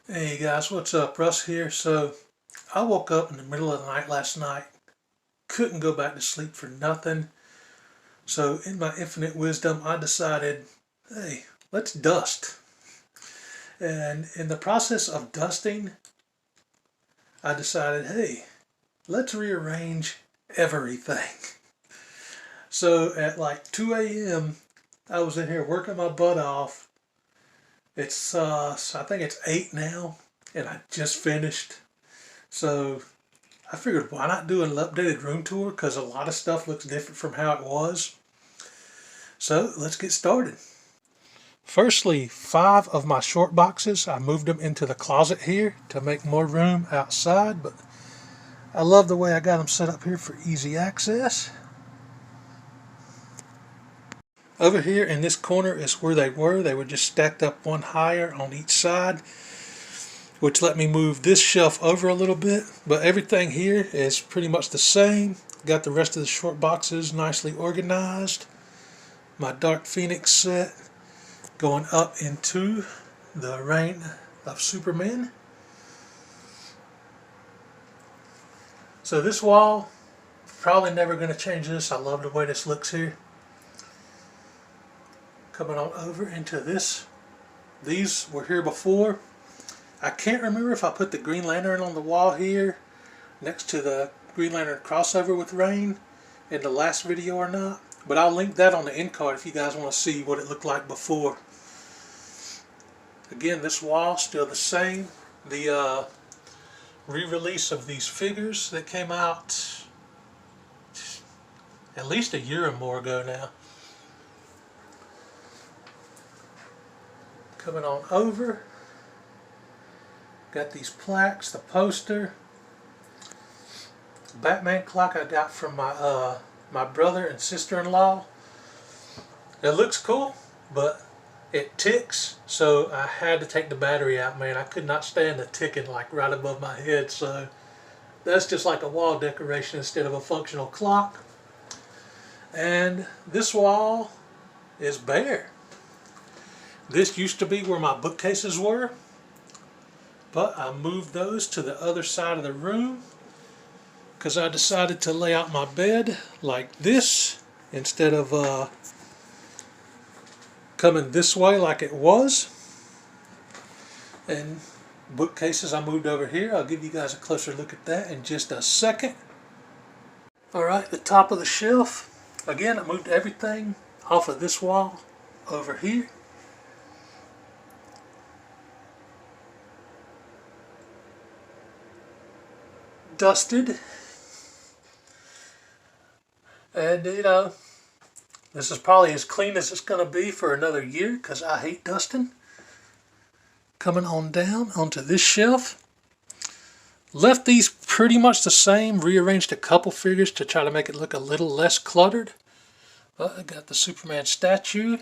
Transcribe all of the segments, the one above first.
Hey guys, what's up? Russ here. So I woke up in the middle of the night last night, couldn't go back to sleep for nothing. So in my infinite wisdom, I decided, hey, let's dust. And in the process of dusting, I decided, hey, let's rearrange everything. So at like 2 a.m., I was in here working my butt off. I think it's 8 now, and I just finished. So I figured why not do an updated room tour, because a lot of stuff looks different from how it was. So let's get started. Firstly, 5 of my short boxes, I moved them into the closet here to make more room outside, but I love the way I got them set up here for easy access. Over here in this corner is where they were. They were just stacked up one higher on each side, which let me move this shelf over a little bit, but everything here is pretty much the same. Got the rest of the short boxes nicely organized. My Dark Phoenix set going up into the Reign of Superman. So this wall, probably never going to change this. I love the way this looks here. Coming on over into this. These were here before. I can't remember if I put the Green Lantern on the wall here next to the Green Lantern crossover with Reign in the last video or not. But I'll link that on the end card if you guys want to see what it looked like before. Again, this wall still the same. The re-release of these figures that came out at least a year or more ago now. Coming on over. Got these plaques, the poster. Batman clock I got from my brother and sister-in-law. It looks cool, but it ticks, so I had to take the battery out, man. I could not stand the ticking like right above my head, so that's just like a wall decoration instead of a functional clock. And this wall is bare. This used to be where my bookcases were, but I moved those to the other side of the room because I decided to lay out my bed like this instead of coming this way like it was. And bookcases I moved over here. I'll give you guys a closer look at that in just a second. Alright, the top of the shelf. Again, I moved everything off of this wall over here. Dusted. And you know, this is probably as clean as it's going to be for another year because I hate dusting. Coming on down onto this shelf. Left these pretty much the same. Rearranged a couple figures to try to make it look a little less cluttered. But I got the Superman statue.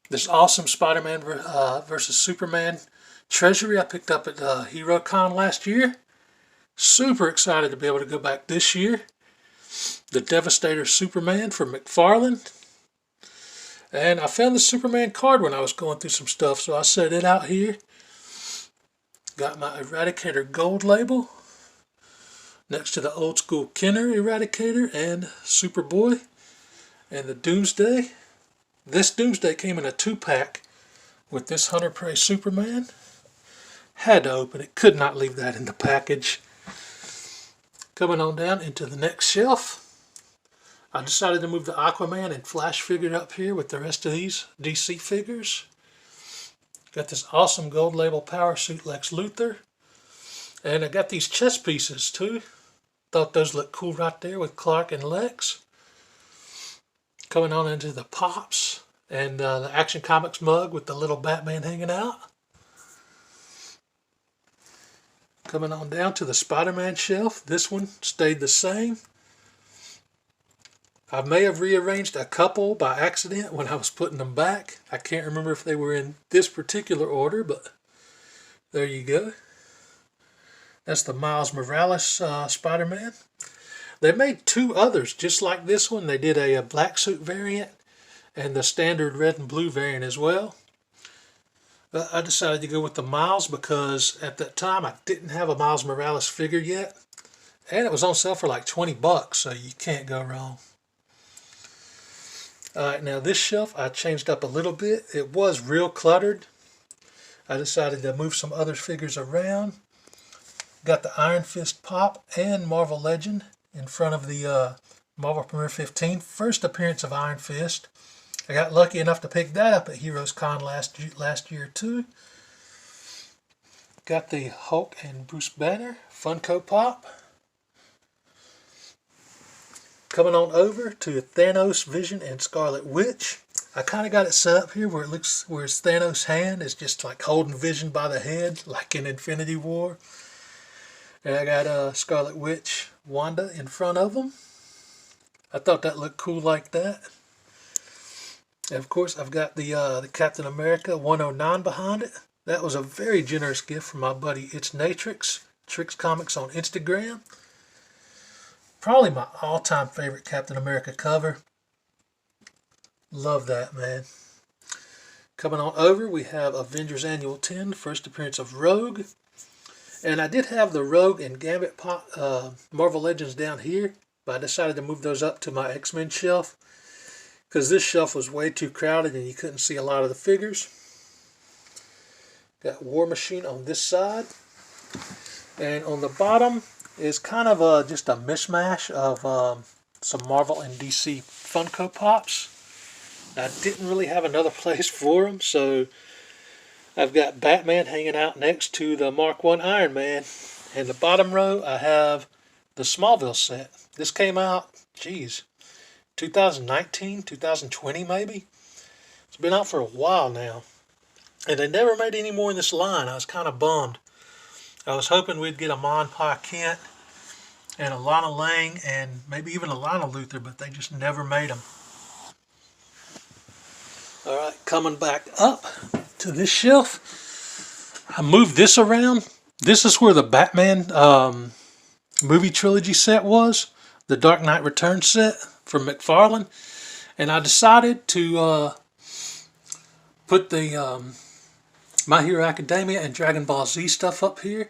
This awesome Spider-Man versus Superman treasury I picked up at HeroCon last year. Super excited to be able to go back this year. The Devastator Superman from McFarlane. And I found the Superman card when I was going through some stuff, so I set it out here. Got my Eradicator gold label next to the old school Kenner Eradicator and Superboy and the Doomsday. This Doomsday came in a 2-pack with this Hunter Prey Superman. Had to open it, could not leave that in the package. Coming on down into the next shelf. I decided to move the Aquaman and Flash figure up here with the rest of these DC figures. Got this awesome gold label power suit Lex Luthor. And I got these chess pieces too. Thought those looked cool right there with Clark and Lex. Coming on into the Pops and the Action Comics mug with the little Batman hanging out. Coming on down to the Spider-Man shelf. This one stayed the same. I may have rearranged a couple by accident when I was putting them back. I can't remember if they were in this particular order, but there you go. That's the Miles Morales Spider-Man. They made 2 others just like this one. They did a black suit variant and the standard red and blue variant as well. But I decided to go with the Miles because at that time I didn't have a Miles Morales figure yet. And it was on sale for like 20 bucks, so you can't go wrong. Alright, now this shelf I changed up a little bit. It was real cluttered. I decided to move some other figures around. Got the Iron Fist Pop and Marvel Legend in front of the Marvel Premiere 15. First appearance of Iron Fist. I got lucky enough to pick that up at Heroes Con last year too. Got the Hulk and Bruce Banner Funko Pop. Coming on over to Thanos, Vision, and Scarlet Witch. I kind of got it set up here where it looks where it's Thanos' hand is just like holding Vision by the head, like in Infinity War. And I got Scarlet Witch, Wanda in front of them. I thought that looked cool like that. And of course, I've got the Captain America 109 behind it. That was a very generous gift from my buddy It's Natrix, Trix Comics on Instagram. Probably my all-time favorite Captain America cover. Love that, man. Coming on over, we have Avengers Annual 10, first appearance of Rogue. And I did have the Rogue and Gambit Marvel Legends down here, but I decided to move those up to my X-Men shelf because this shelf was way too crowded and you couldn't see a lot of the figures. Got War Machine on this side. And on the bottom is kind of just a mishmash of some Marvel and DC Funko Pops. I didn't really have another place for them, so I've got Batman hanging out next to the Mark I Iron Man. In the bottom row, I have the Smallville set. This came out, 2019, 2020 maybe. It's been out for a while now. And they never made any more in this line. I was kind of bummed. I was hoping we'd get a Mon Pa Kent and a Lana Lang and maybe even a Lana Luthor, but they just never made them. Alright, coming back up to this shelf. I moved this around. This is where the Batman movie trilogy set was. The Dark Knight Returns set from McFarlane. And I decided to put the My Hero Academia and Dragon Ball Z stuff up here.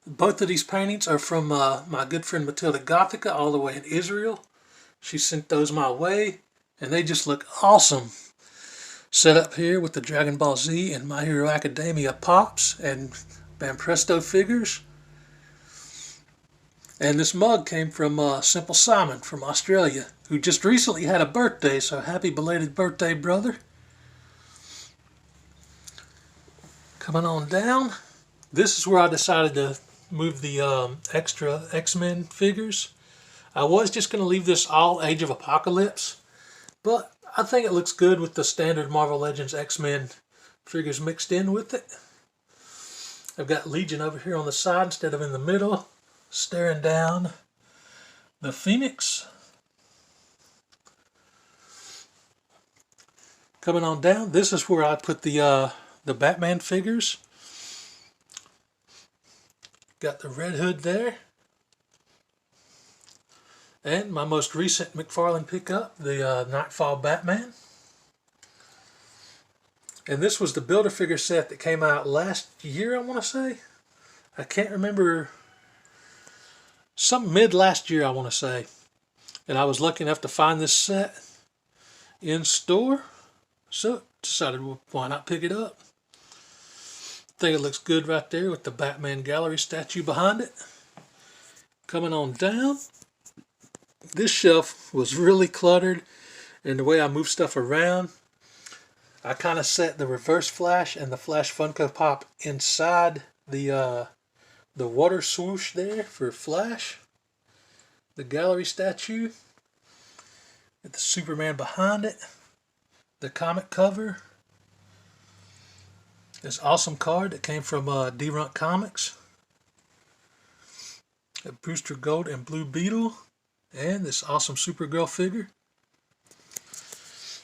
Both of these paintings are from my good friend Matilda Gothica all the way in Israel. She sent those my way. And they just look awesome. Set up here with the Dragon Ball Z and My Hero Academia pops and Banpresto figures. And this mug came from Simple Simon from Australia, who just recently had a birthday, so happy belated birthday, brother. Coming on down, this is where I decided to move the extra X-Men figures. I was just going to leave this all Age of Apocalypse, but I think it looks good with the standard Marvel Legends X-Men figures mixed in with it. I've got Legion over here on the side instead of in the middle, staring down the Phoenix. Coming on down, this is where I put the Batman figures. Got the Red Hood there. And my most recent McFarlane pickup, the Nightfall Batman. And this was the Build-A-Figure set that came out last year, I want to say. I can't remember. Some mid last year, I want to say. And I was lucky enough to find this set in store. So decided, well, why not pick it up? I think it looks good right there with the Batman Gallery statue behind it. Coming on down. This shelf was really cluttered, and the way I moved stuff around, I kind of set the Reverse Flash and the Flash Funko Pop inside the water swoosh there for Flash. The gallery statue, with the Superman behind it, the comic cover, this awesome card that came from D-Runt Comics, a Booster Gold and Blue Beetle, and this awesome Supergirl figure.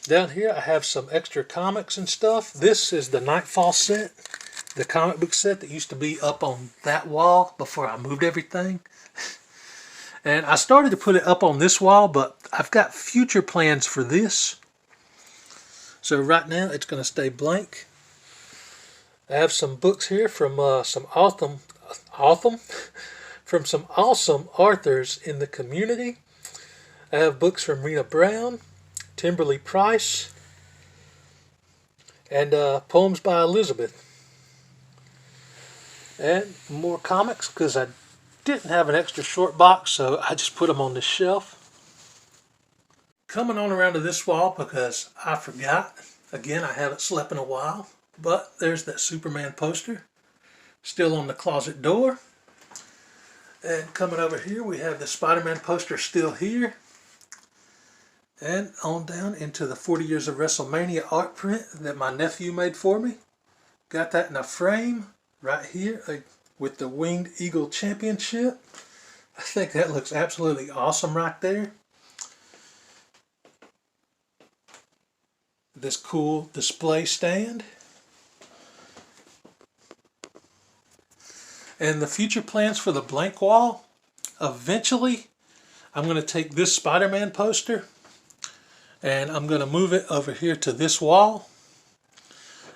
Down here I have some extra comics and stuff. This is the Nightfall set, the comic book set that used to be up on that wall before I moved everything. And I started to put it up on this wall, but I've got future plans for this. So right now it's going to stay blank. I have some books here from some from some awesome authors in the community. I have books from Rena Brown, Timberly Price, and poems by Elizabeth. And more comics, because I didn't have an extra short box, so I just put them on this shelf. Coming on around to this wall because I forgot. Again, I haven't slept in a while. But there's that Superman poster still on the closet door. And coming over here, we have the Spider-Man poster still here. And on down into the 40 Years of WrestleMania art print that my nephew made for me. Got that in a frame right here with the Winged Eagle Championship. I think that looks absolutely awesome right there. This cool display stand. And the future plans for the blank wall, eventually I'm going to take this Spider-Man poster and I'm going to move it over here to this wall.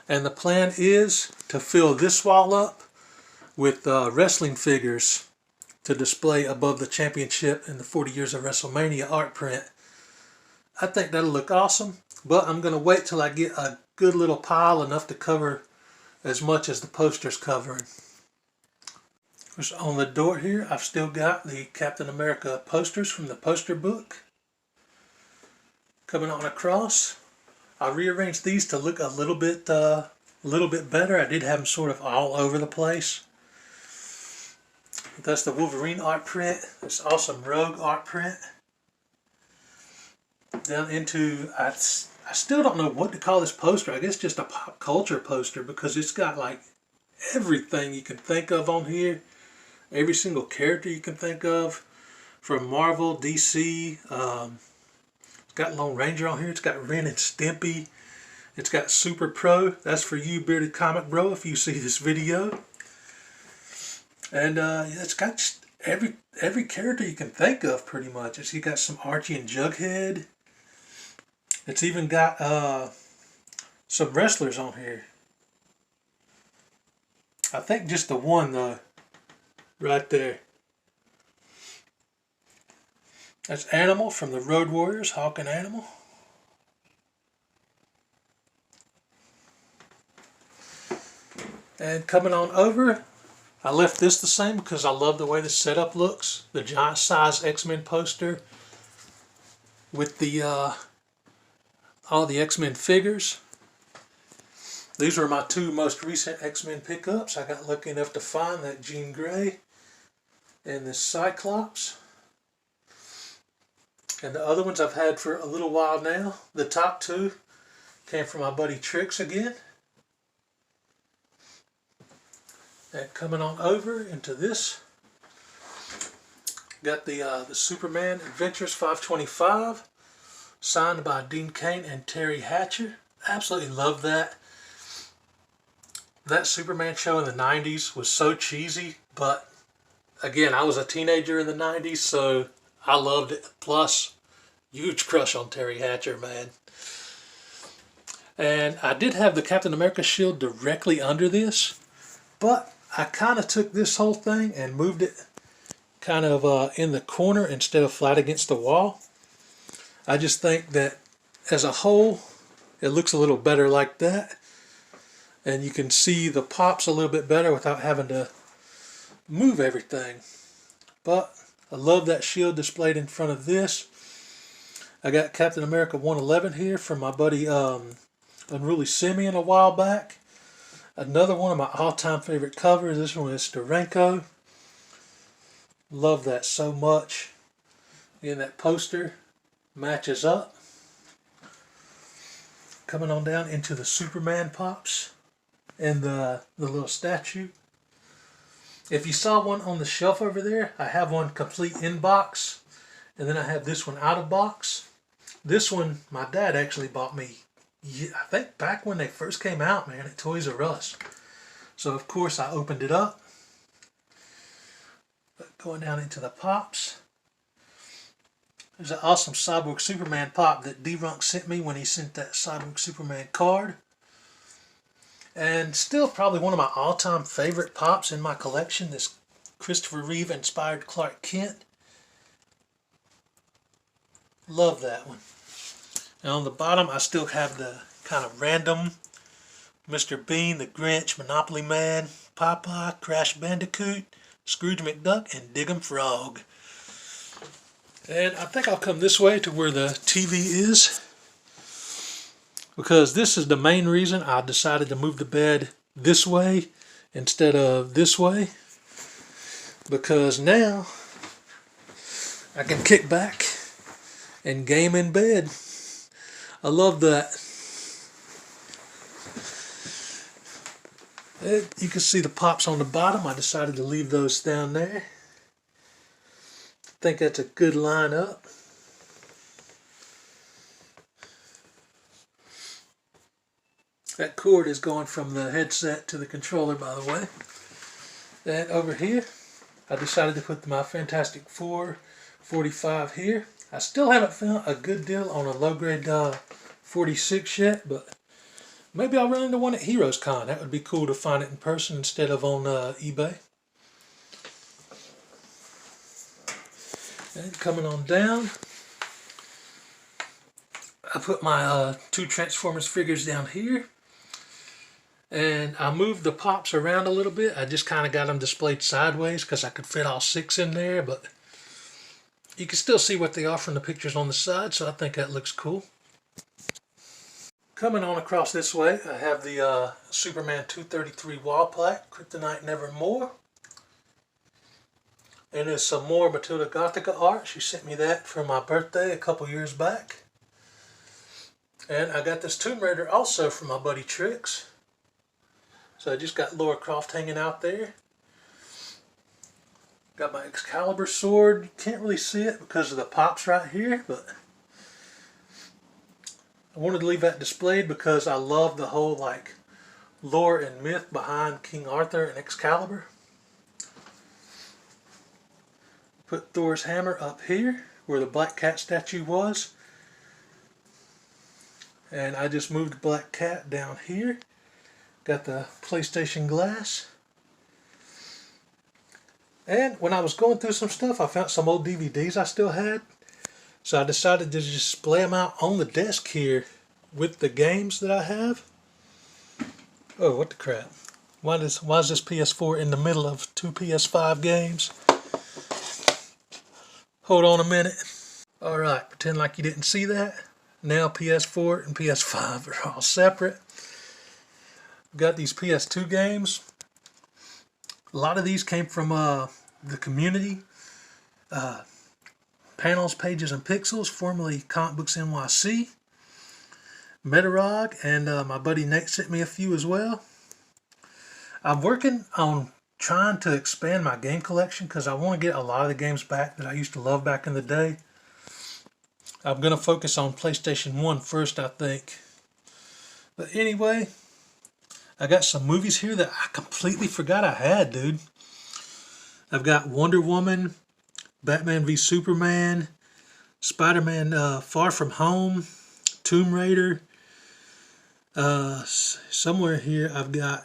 And the plan is to fill this wall up with wrestling figures to display above the championship in the 40 Years of WrestleMania art print. I think that'll look awesome, but I'm going to wait till I get a good little pile enough to cover as much as the poster's covering. On the door here, I've still got the Captain America posters from the poster book. Coming on across, I rearranged these to look a little bit better. I did have them sort of all over the place. That's the Wolverine art print. This awesome Rogue art print. Down into, I still don't know what to call this poster. I guess just a pop culture poster because it's got like everything you can think of on here. Every single character you can think of from Marvel, DC. It's got Lone Ranger on here. It's got Ren and Stimpy. It's got Super Pro. That's for you, Bearded Comic Bro, if you see this video. And it's got just every character you can think of pretty much. It's got some Archie and Jughead. It's even got some wrestlers on here. I think just the one though. Right there. That's Animal from the Road Warriors, Hawk and Animal. And coming on over, I left this the same because I love the way the setup looks. The giant size X-Men poster with the all the X-Men figures. These were my two most recent X-Men pickups. I got lucky enough to find that Jean Grey and this Cyclops. And the other ones I've had for a little while now. The top two came from my buddy Trix again. And coming on over into this, got the Superman Adventures 525, signed by Dean Cain and Terry Hatcher. Absolutely love that. That Superman show in the 90s was so cheesy, but again, I was a teenager in the 90s, so I loved it. Plus, huge crush on Terry Hatcher, man. And I did have the Captain America shield directly under this, but I kind of took this whole thing and moved it kind of in the corner instead of flat against the wall. I just think that as a whole, it looks a little better like that. And you can see the pops a little bit better without having to move everything. But I love that shield displayed in front of this. I got Captain America 111 here from my buddy Unruly Simeon a while back. Another one of my all-time favorite covers. This one is Steranko. Love that so much. Again, that poster matches up. Coming on down into the Superman pops and the little statue. If you saw one on the shelf over there, I have one complete in box, and then I have this one out of box. This one my dad actually bought me, I think back when they first came out, man, at Toys R Us. So of course I opened it up. But going down into the pops, there's an awesome Cyborg Superman pop that D-Runk sent me when he sent that Cyborg Superman card. And still probably one of my all-time favorite Pops in my collection, this Christopher Reeve inspired Clark Kent. Love that one. And on the bottom I still have the kind of random Mr. Bean, the Grinch, Monopoly Man, Popeye, Crash Bandicoot, Scrooge McDuck, and Dig 'em Frog. And I think I'll come this way to where the TV is, because this is the main reason I decided to move the bed this way instead of this way, because now I can kick back and game in bed. I love that. You can see the Pops on the bottom. I decided to leave those down there. I think that's a good lineup. That cord is going from the headset to the controller, by the way. And over here, I decided to put my Fantastic Four 45 here. I still haven't found a good deal on a low-grade 46 yet, but maybe I'll run into one at Heroes Con. That would be cool to find it in person instead of on eBay. And coming on down, I put my two Transformers figures down here. And I moved the Pops around a little bit. I just kind of got them displayed sideways because I could fit all 6 in there, but you can still see what they are from the pictures on the side, so I think that looks cool. Coming on across this way, I have the Superman 233 wall plaque, Kryptonite Nevermore. And there's some more Matilda Gothica art. She sent me that for my birthday a couple years back. And I got this Tomb Raider also from my buddy Trix. So I just got Lara Croft hanging out there. Got my Excalibur sword. You can't really see it because of the Pops right here, but I wanted to leave that displayed because I love the whole like lore and myth behind King Arthur and Excalibur. Put Thor's hammer up here where the Black Cat statue was. And I just moved the Black Cat down here. Got the PlayStation glass. And when I was going through some stuff, I found some old DVDs I still had. So I decided to just display them out on the desk here with the games that I have. Oh, what the crap. Why is this PS4 in the middle of 2 PS5 games? Hold on a minute. Alright, pretend like you didn't see that. Now PS4 and PS5 are all separate. Got these PS2 games. A lot of these came from the community. Panels, Pages, and Pixels, formerly Comic Books NYC. Metarog, and my buddy Nate sent me a few as well. I'm working on trying to expand my game collection because I want to get a lot of the games back that I used to love back in the day. I'm going to focus on PlayStation 1 first, I think. But anyway, I got some movies here that I completely forgot I had, dude. I've got Wonder Woman, Batman v Superman, Spider-Man Far From Home, Tomb Raider. Somewhere here I've got,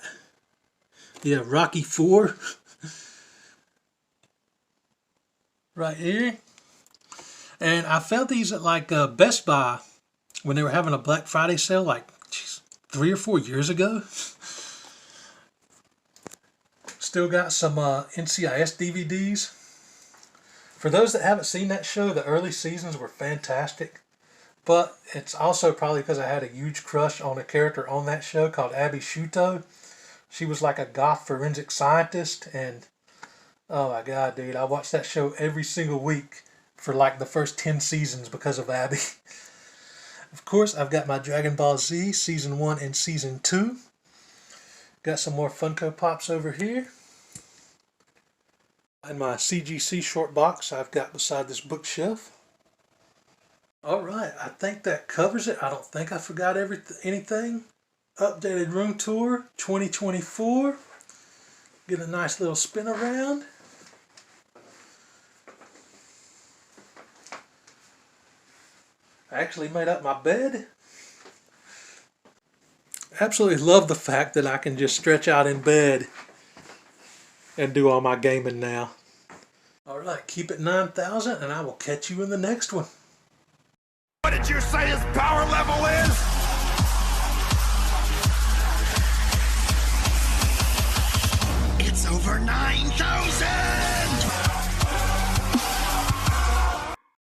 yeah, Rocky 4. Right here. And I found these at like Best Buy when they were having a Black Friday sale like 3 or 4 years ago. Still got some NCIS DVDs. For those that haven't seen that show, the early seasons were fantastic. But it's also probably because I had a huge crush on a character on that show called Abby Shuto. She was like a goth forensic scientist, and oh my god, dude, I watched that show every single week for like the first 10 seasons because of Abby. Of course, I've got my Dragon Ball Z Season 1 and Season 2. Got some more Funko Pops over here. And my CGC short box I've got beside this bookshelf. Alright, I think that covers it. I don't think I forgot anything. Updated room tour 2024. Get a nice little spin around. I actually made up my bed. absolutely love the fact that I can just stretch out in bed and do all my gaming now. All right, keep it 9,000 and I will catch you in the next one. What did you say his power level is? It's over 9,000!